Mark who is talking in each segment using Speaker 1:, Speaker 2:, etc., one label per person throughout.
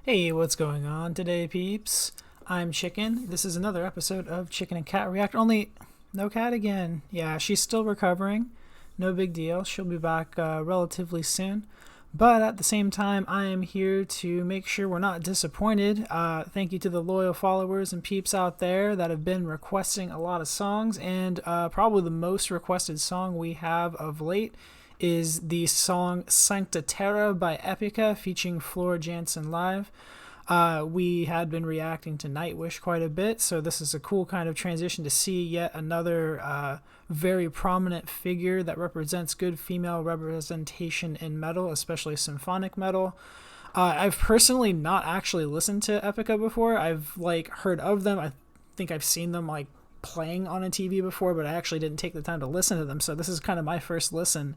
Speaker 1: Hey, what's going on today, peeps? I'm Chicken. This is another episode of Chicken and Cat React. Only no cat again. Yeah, she's still recovering. No big deal. She'll be back relatively soon. But at the same time, I am here to make sure we're not disappointed. Thank you to the loyal followers and peeps out there that have been requesting a lot of songs. And probably the most requested song we have of late is the song Sancta Terra by Epica featuring Jansen live. We had been reacting to Nightwish quite a bit, so this is a cool kind of transition to see yet another very prominent figure that represents good female representation in metal, especially symphonic metal. I've personally not actually listened to Epica before. I've heard of them. I think I've seen them playing on a TV before, but I actually didn't take the time to listen to them, so this is kind of my first listen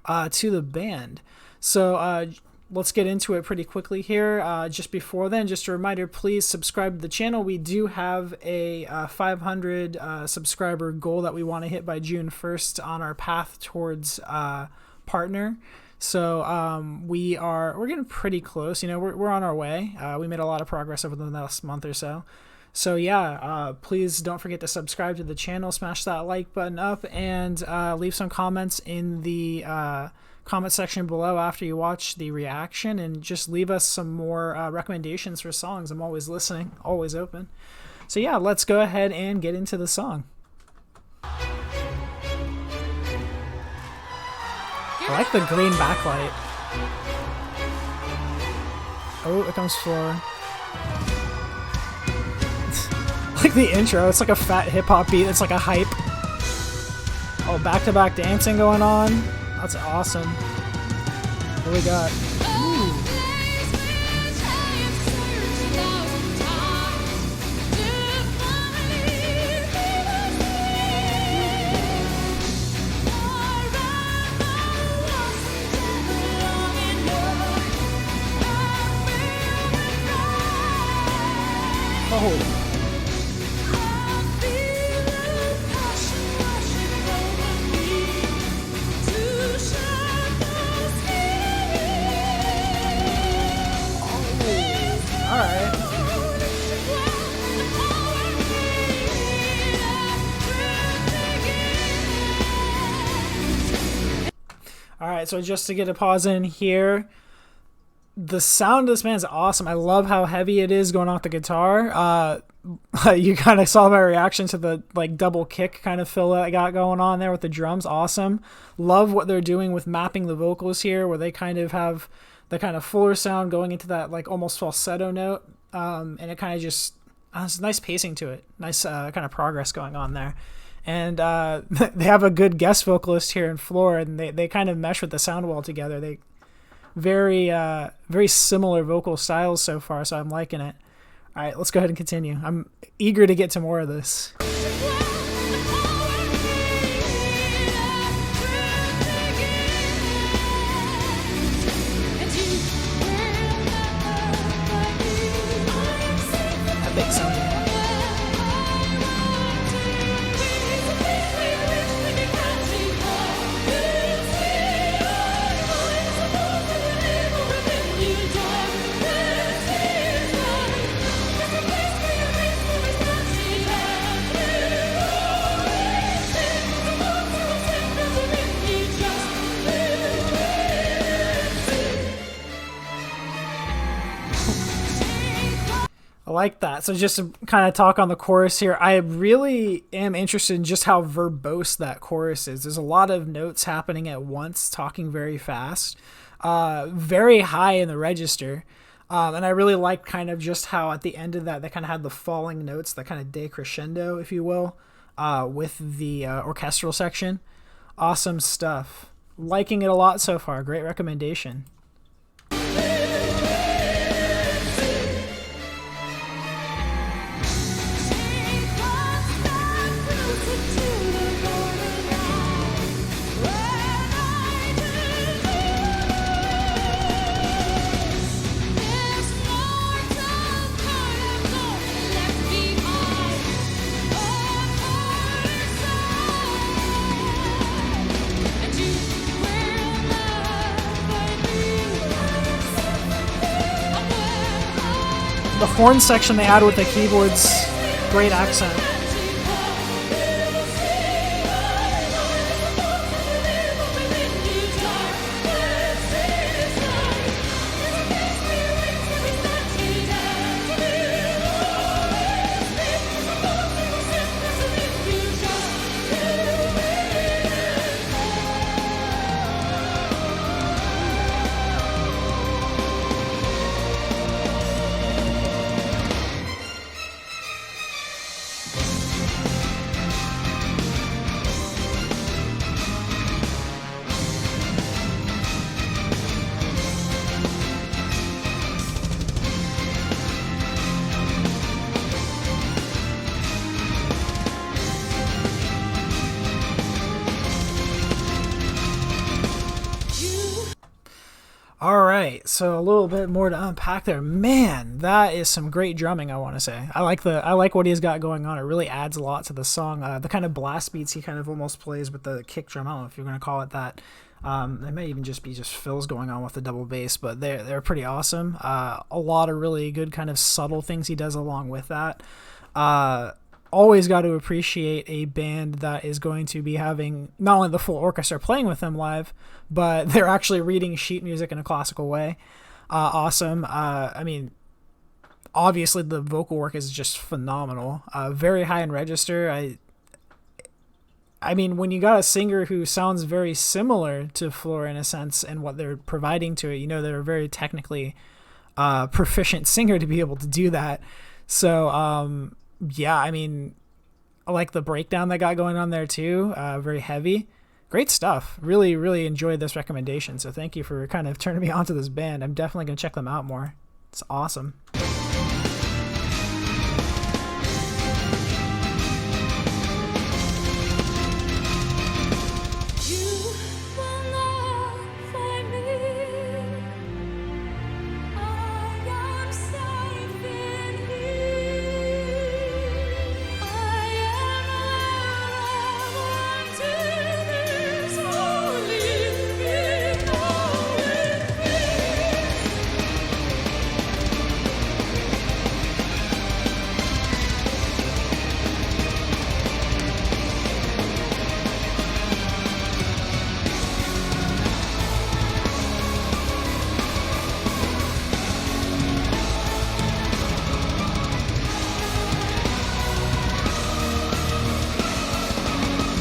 Speaker 1: to the band. So let's get into it pretty quickly here. Just before then, just a reminder, please subscribe to the channel. We do have a 500 subscriber goal that we want to hit by June 1st on our path towards partner. So we're getting pretty close. We're on our way. We made a lot of progress over the last month or so. So yeah, please don't forget to subscribe to the channel, smash that like button up, and leave some comments in the comment section below after you watch the reaction, and just leave us some more recommendations for songs. I'm always listening, always open. So yeah, let's go ahead and get into the song. I like the green backlight. Oh, it comes Floor. Like the intro, it's like a fat hip-hop beat. It's like a hype. Oh, back-to-back dancing going on. That's awesome. What do we got? Ooh. Oh. Alright, so just to get a pause in here, the sound of this band is awesome. I love how heavy it is going off the guitar. You kind of saw my reaction to the double kick kind of fill that I got going on there with the drums. Awesome. Love what they're doing with mapping the vocals here, where they kind of have the kind of fuller sound going into that almost falsetto note, and it kind of just it's nice pacing to it. Nice kind of progress going on there. And they have a good guest vocalist here in Floor, and they kind of mesh with the sound well together. They very similar vocal styles so far, so I'm liking it. All right, let's go ahead and continue. I'm eager to get to more of this. That big sound. I like that. So just to kind of talk on the chorus here, I really am interested in just how verbose that chorus is. There's a lot of notes happening at once, talking very fast, very high in the register. And I really like kind of just how at the end of that, they kind of had the falling notes, that kind of decrescendo, if you will, with the orchestral section. Awesome stuff. Liking it a lot so far. Great recommendation. horn section they add with the keyboards, great accent. Alright, so a little bit more to unpack there. Man, that is some great drumming, I want to say. I like what he's got going on. It really adds a lot to the song. The kind of blast beats he kind of almost plays with the kick drum. I don't know if you're going to call it that. They may even just be fills going on with the double bass, but they're pretty awesome. A lot of really good kind of subtle things he does along with that. Always got to appreciate a band that is going to be having not only the full orchestra playing with them live, but they're actually reading sheet music in a classical way. Awesome. I mean, obviously the vocal work is just phenomenal. Very high in register. I mean, when you got a singer who sounds very similar to Floor in a sense and what they're providing to it, you know, they're a very technically proficient singer to be able to do that. So, yeah, I mean, I like the breakdown that got going on there too. Very heavy. Great stuff. Really, really enjoyed this recommendation. So thank you for kind of turning me onto this band. I'm definitely going to check them out more. It's awesome.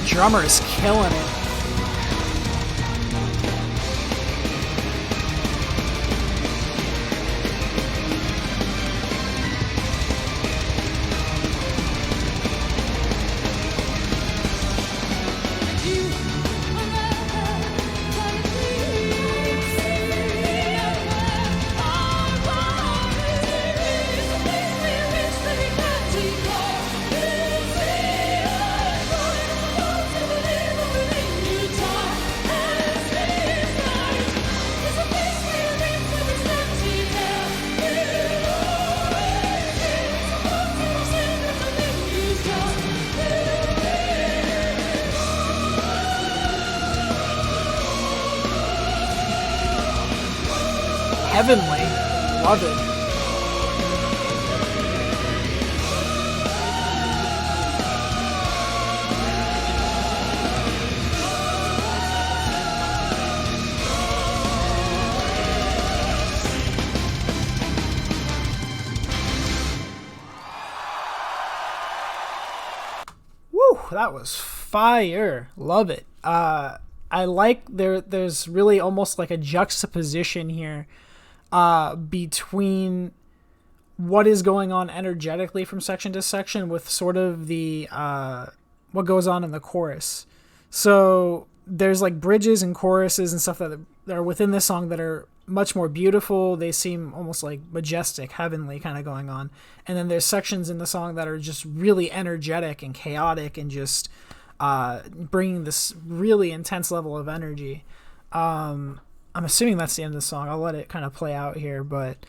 Speaker 1: Drummer is killing it. Heavenly. Love it. Woo, that was fire. Love it. I like there's really almost like a juxtaposition here between what is going on energetically from section to section with sort of the what goes on in the chorus. So there's like bridges and choruses and stuff that are within this song that are much more beautiful. They seem almost like majestic, heavenly kind of going on. And then there's sections in the song that are just really energetic and chaotic and just bringing this really intense level of energy. I'm assuming that's the end of the song. I'll let it kind of play out here, but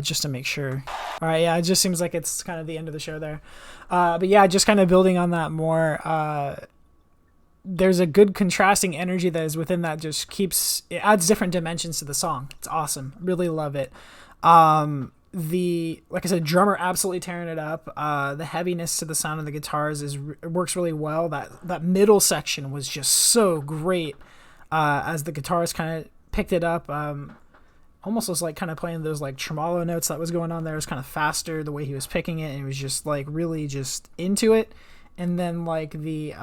Speaker 1: just to make sure. All right, yeah, it just seems like it's kind of the end of the show there. But yeah, just kind of building on that more. There's a good contrasting energy that is within that. It adds different dimensions to the song. It's awesome. Really love it. like I said, drummer absolutely tearing it up. The heaviness to the sound of the guitars works really well. That middle section was just so great. As the guitars kind of picked it up, almost was like kind of playing those like tremolo notes that was going on there. It was kind of faster the way he was picking it, and it was just like really just into it. And then like the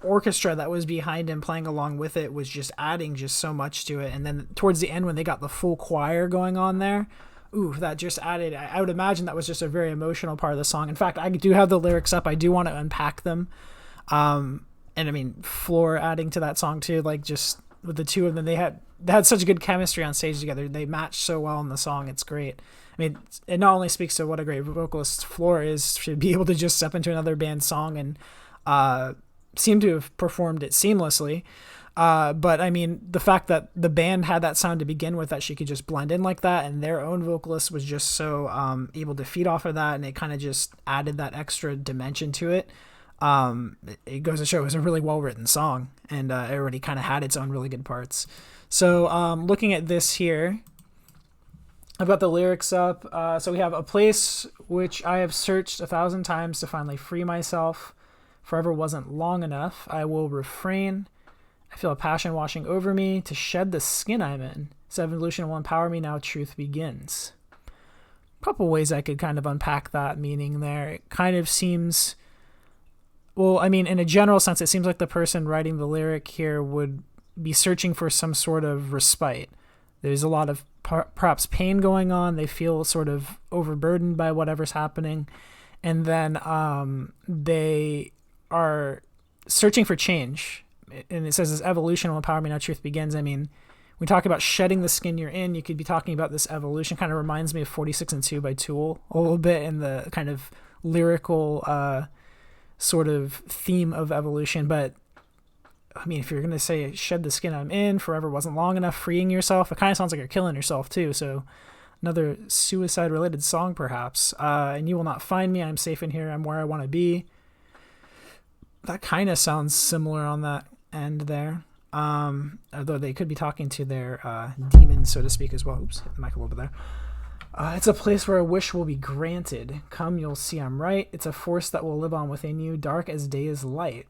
Speaker 1: orchestra that was behind him playing along with it was just adding just so much to it. And then towards the end when they got the full choir going on there, ooh, that just added, I would imagine that was just a very emotional part of the song. In fact, I do have the lyrics up. I do want to unpack them. And I mean, Floor adding to that song too, like just with the two of them, they had such good chemistry on stage together. They matched so well in the song. It's great. I mean, it not only speaks to what a great vocalist Floor is, to be able to just step into another band's song and, seem to have performed it seamlessly. But I mean, the fact that the band had that sound to begin with, that she could just blend in like that, and their own vocalist was just so able to feed off of that, and it kind of just added that extra dimension to it. It goes to show it was a really well-written song, and it already kind of had its own really good parts. So looking at this here, I've got the lyrics up. So we have a place which I have searched 1,000 times to finally free myself. Forever wasn't long enough. I will refrain. I feel a passion washing over me to shed the skin I'm in. So evolution will empower me. Now truth begins. A couple ways I could kind of unpack that meaning there. It kind of seems, well, I mean, in a general sense, it seems like the person writing the lyric here would be searching for some sort of respite. There's a lot of perhaps pain going on. They feel sort of overburdened by whatever's happening. And then they are searching for change. And it says this evolution will empower me, now truth begins. I mean, we talk about shedding the skin you're in, you could be talking about this evolution. Kind of reminds me of 46 and 2 by Tool a little bit, in the kind of lyrical sort of theme of evolution. But I mean, if you're going to say shed the skin I'm in, forever wasn't long enough, freeing yourself, it kind of sounds like you're killing yourself too. So another suicide related song perhaps. And you will not find me, I'm safe in here, I'm where I want to be. That kind of sounds similar on that end there. Although they could be talking to their demons, so to speak, as well. Oops, hit the mic a little bit there. It's a place where a wish will be granted. Come, you'll see I'm right. It's a force that will live on within you, dark as day is light.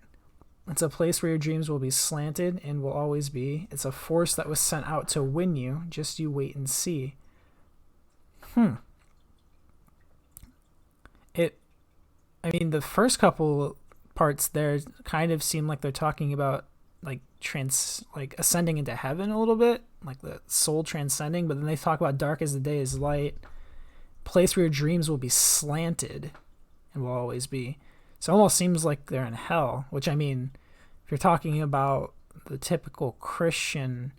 Speaker 1: It's a place where your dreams will be slanted and will always be. It's a force that was sent out to win you. Just you wait and see. I mean, the first couple parts there kind of seem like they're talking about like ascending into heaven a little bit, like the soul transcending, but then they talk about dark as the day is light, place where your dreams will be slanted and will always be. So it almost seems like they're in hell, which, I mean, if you're talking about the typical Christian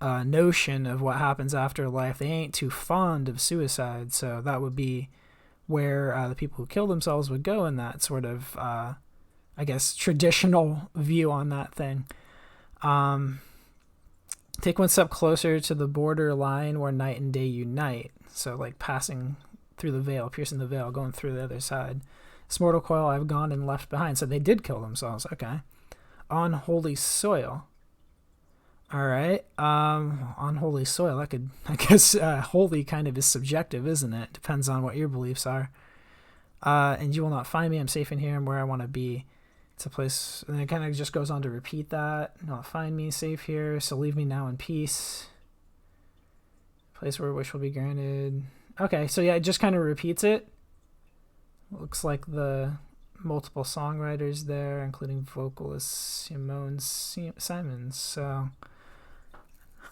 Speaker 1: notion of what happens after life, they ain't too fond of suicide. So that would be where the people who kill themselves would go in that sort of, I guess, traditional view on that thing. Take one step closer to the border line where night and day unite. So like passing through the veil, piercing the veil, going through the other side. This mortal coil I've gone and left behind. So they did kill themselves. Okay. On holy soil. All right. On holy soil. That could, I guess, holy kind of is subjective, isn't it? Depends on what your beliefs are. And you will not find me. I'm safe in here. I'm where I want to be. It's a place, and it kind of just goes on to repeat that. Not find me, safe here, so leave me now in peace. Place where wish will be granted. Okay, so yeah, it just kind of repeats it. Looks like the multiple songwriters there, including vocalist Simone Simons. So,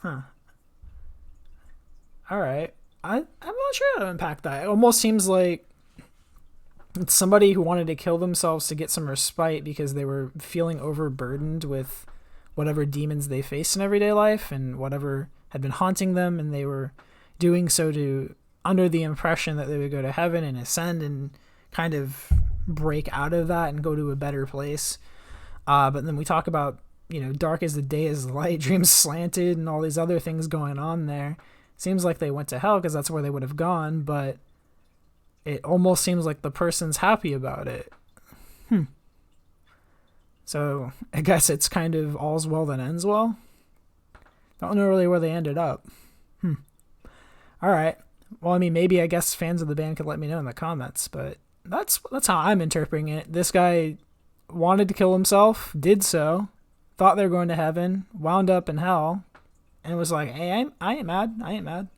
Speaker 1: all right. I'm not sure how to unpack that. It almost seems like it's somebody who wanted to kill themselves to get some respite because they were feeling overburdened with whatever demons they faced in everyday life and whatever had been haunting them, and they were doing so under the impression that they would go to heaven and ascend and kind of break out of that and go to a better place. But then we talk about, dark as the day is light, dreams slanted, and all these other things going on there. Seems like they went to hell because that's where they would have gone, but it almost seems like the person's happy about it. So I guess it's kind of all's well that ends well. Don't know really where they ended up. All right. Well, I mean, maybe I guess fans of the band could let me know in the comments, but that's how I'm interpreting it. This guy wanted to kill himself, did so, thought they were going to heaven, wound up in hell, and was like, "Hey, I ain't mad. I ain't mad."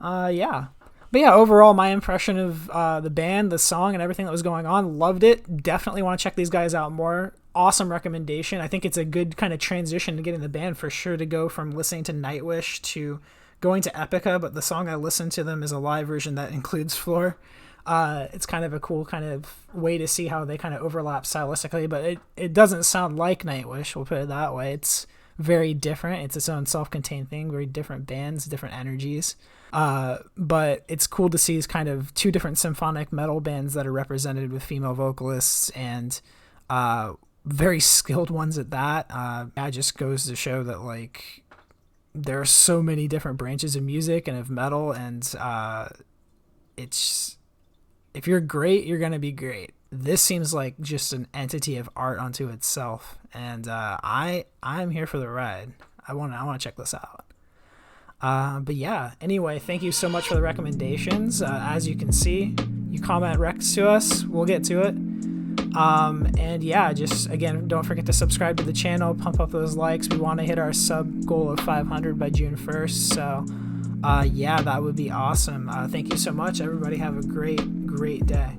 Speaker 1: Yeah. But yeah, overall, my impression of the band, the song, and everything that was going on, loved it. Definitely want to check these guys out more. Awesome recommendation. I think it's a good kind of transition to get in the band for sure, to go from listening to Nightwish to going to Epica, but the song I listened to them is a live version that includes Floor. It's kind of a cool kind of way to see how they kind of overlap stylistically, but it doesn't sound like Nightwish, we'll put it that way. It's very different. It's its own self-contained thing, very different bands, different energies. But it's cool to see these kind of two different symphonic metal bands that are represented with female vocalists, and very skilled ones at that. That just goes to show that, like, there are so many different branches of music and of metal, and it's, if you're great, you're gonna be great. This seems like just an entity of art unto itself, and I'm here for the ride. I want to check this out. But yeah, anyway, thank you so much for the recommendations. As you can see, you comment recs to us, we'll get to it. And yeah, just again, don't forget to subscribe to the channel, pump up those likes. We want to hit our sub goal of 500 by June 1st. So yeah, that would be awesome. Thank you so much, everybody. Have a great day.